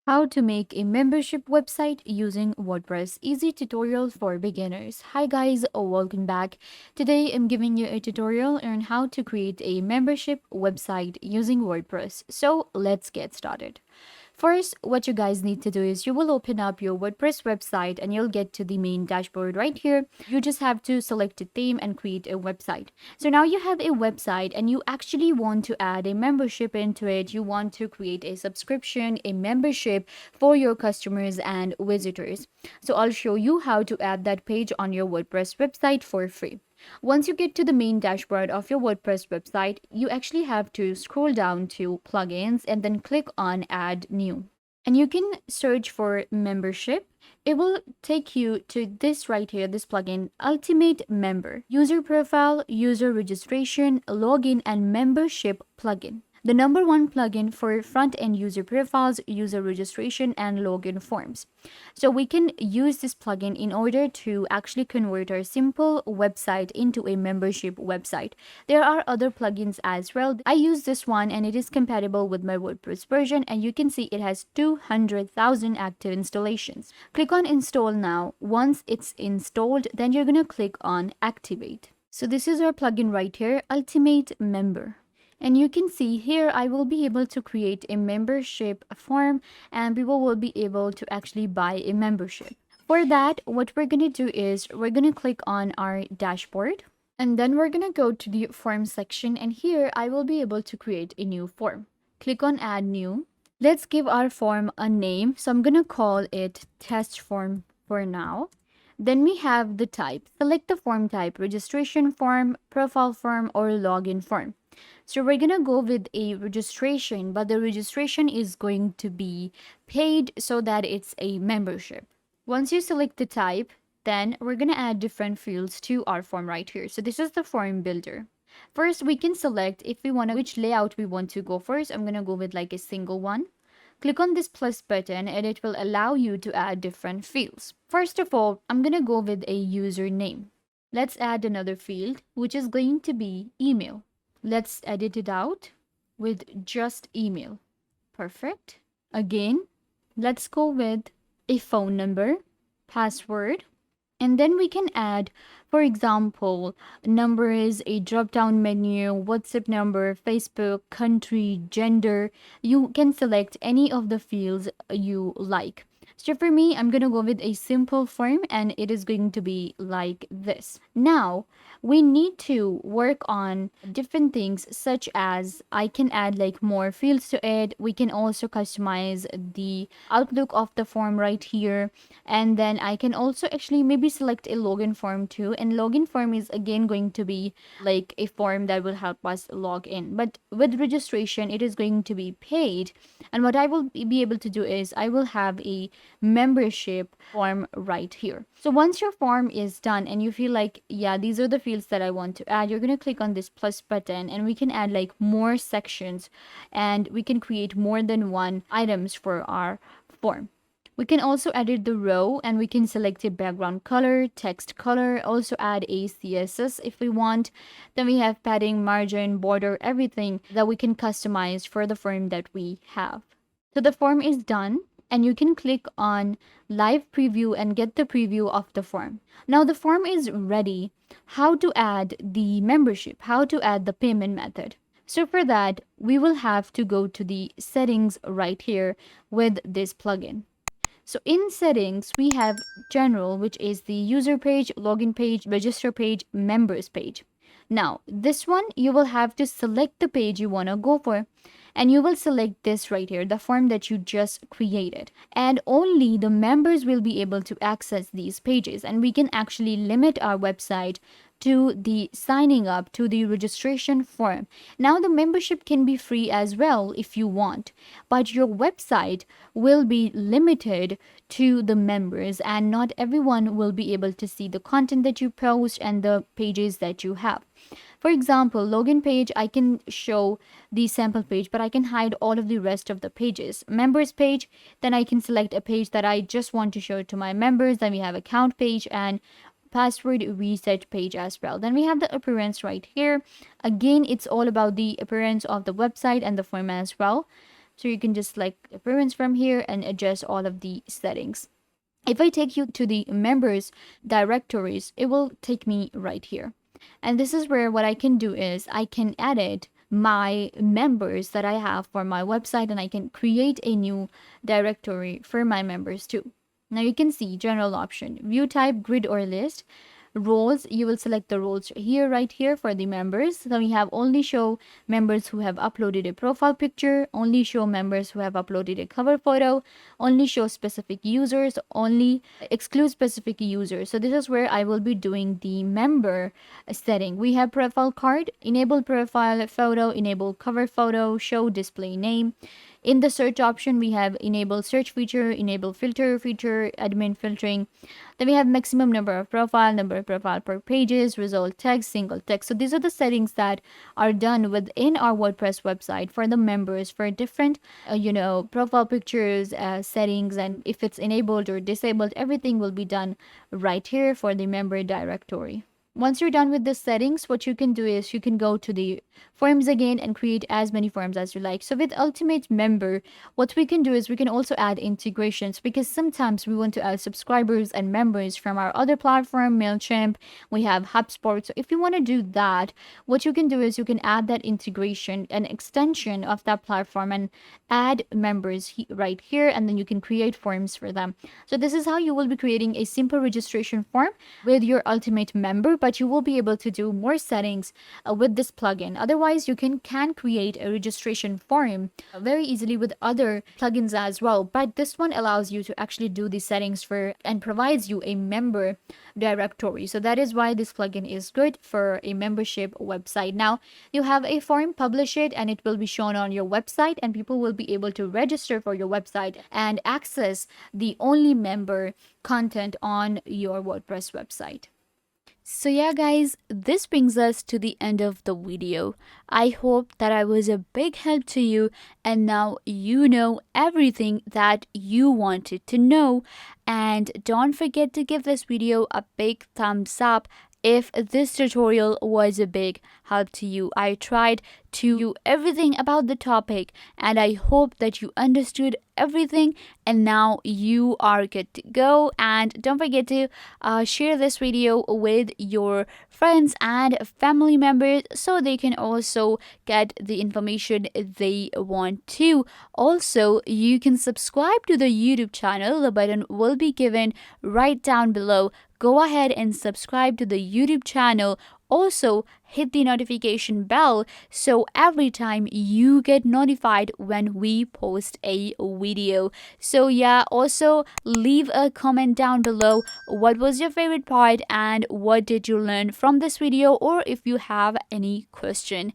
How to make a membership website using WordPress. Easy tutorial for beginners. Hi guys, welcome back. Today I'm giving you a tutorial on how to create a membership website using WordPress. So let's get started. First, what you guys need to do is you will open up your WordPress website and you'll get to the main dashboard right here. You just have to select a theme and create a website. So now you have a website and you actually want to add a membership into it. You want to create a subscription, a membership for your customers and visitors. So I'll show you how to add that page on your WordPress website for free. Once you get to the main dashboard of your WordPress website, you actually have to scroll down to plugins and then click on add new. And you can search for membership. It will take you to this right here, this plugin, Ultimate Member, User Profile, User Registration, Login, and Membership plugin. The number one plugin for front-end user profiles, user registration, and login forms. So we can use this plugin in order to actually convert our simple website into a membership website. There are other plugins as well. I use this one and it is compatible with my WordPress version, and you can see it has 200,000 active installations. Click on install now. Once it's installed, then you're going to click on activate. So this is our plugin right here, Ultimate Member. And you can see here, I will be able to create a membership form and people will be able to actually buy a membership. For that, what we're going to do is we're going to click on our dashboard and then we're going to go to the form section, and here I will be able to create a new form. Click on add new. Let's give our form a name. So I'm going to call it test form for now. Then we have the type. Select the form type, registration form, profile form, or login form. So we're going to go with a registration, but the registration is going to be paid so that it's a membership. Once you select the type, then we're going to add different fields to our form right here. So this is the form builder. First, we can select if we want which layout we want to go first. I'm going to go with like a single one. Click on this plus button and it will allow you to add different fields. First of all, I'm going to go with a username. Let's add another field, which is going to be email. Let's edit it out with just email. Perfect. Again, let's go with a phone number, password, and then we can add, for example, number is a drop-down menu, WhatsApp number, Facebook, country, gender. You can select any of the fields you like. So for me, I'm going to go with a simple form and it is going to be like this. Now, we need to work on different things such as I can add like more fields to it. We can also customize the outlook of the form right here. And then I can also actually maybe select a login form too. And login form is again going to be like a form that will help us log in. But with registration, it is going to be paid. And what I will be able to do is I will have a membership form right here. So once your form is done and you feel like, yeah, these are the fields that I want to add, you're going to click on this plus button and we can add like more sections and we can create more than one items for our form. We can also edit the row and we can select a background color, text color, also add a CSS if we want. Then we have padding, margin, border, everything that we can customize for the form that we have. So the form is done and you can click on live preview and get the preview of the form. Now the form is ready. How to add the membership, how to add the payment method. So for that, we will have to go to the settings right here with this plugin. So in settings, we have general, which is the user page, login page, register page, members page. Now, this one, you will have to select the page you want to go for. And you will select this right here, the form that you just created. And only the members will be able to access these pages. And we can actually limit our website to the signing up, to the registration form. Now the membership can be free as well if you want, but your website will be limited to the members and not everyone will be able to see the content that you post and the pages that you have. For example, login page, I can show the sample page, but I can hide all of the rest of the pages. Members page, then I can select a page that I just want to show to my members. Then we have account page and password reset page as well. Then we have the appearance right here. Again, it's all about the appearance of the website and the form as well. So you can just select appearance from here and adjust all of the settings. If I take you to the members directories, it will take me right here. And this is where what I can do is I can edit my members that I have for my website, and I can create a new directory for my members too. Now you can see general option, view type, grid or list. Roles, you will select the roles here, right here for the members. So we have only show members who have uploaded a profile picture, only show members who have uploaded a cover photo, only show specific users, only exclude specific users. So this is where I will be doing the member setting. We have profile card, enable profile photo, enable cover photo, show display name. In the search option, we have enable search feature, enable filter feature, admin filtering. Then we have maximum number of profile per pages, result text, single text. So these are the settings that are done within our WordPress website for the members for different, profile pictures, settings, and if it's enabled or disabled, everything will be done right here for the member directory. Once you're done with the settings, what you can do is you can go to the forms again and create as many forms as you like. So with Ultimate Member, what we can do is we can also add integrations, because sometimes we want to add subscribers and members from our other platform, MailChimp, we have HubSpot. So if you want to do that, what you can do is you can add that integration, an extension of that platform, and add members right here, and then you can create forms for them. So this is how you will be creating a simple registration form with your Ultimate Member, but you will be able to do more settings with this plugin. Otherwise, you can create a registration form very easily with other plugins as well. But this one allows you to actually do the settings for and provides you a member directory. So that is why this plugin is good for a membership website. Now you have a form, publish it, and it will be shown on your website, and people will be able to register for your website and access the only member content on your WordPress website. So yeah guys, this brings us to the end of the video. I hope that I was a big help to you, and now you know everything that you wanted to know. And don't forget to give this video a big thumbs up if this tutorial was a big help to you. I tried to do everything about the topic, and I hope that you understood everything, and now you are good to go. And don't forget to share this video with your friends and family members so they can also get the information they want to. Also, you can subscribe to the YouTube channel. The button will be given right down below. Go ahead and subscribe to the YouTube channel. Also, hit the notification bell so every time you get notified when we post a video. So yeah, also leave a comment down below. What was your favorite part and what did you learn from this video, or if you have any question.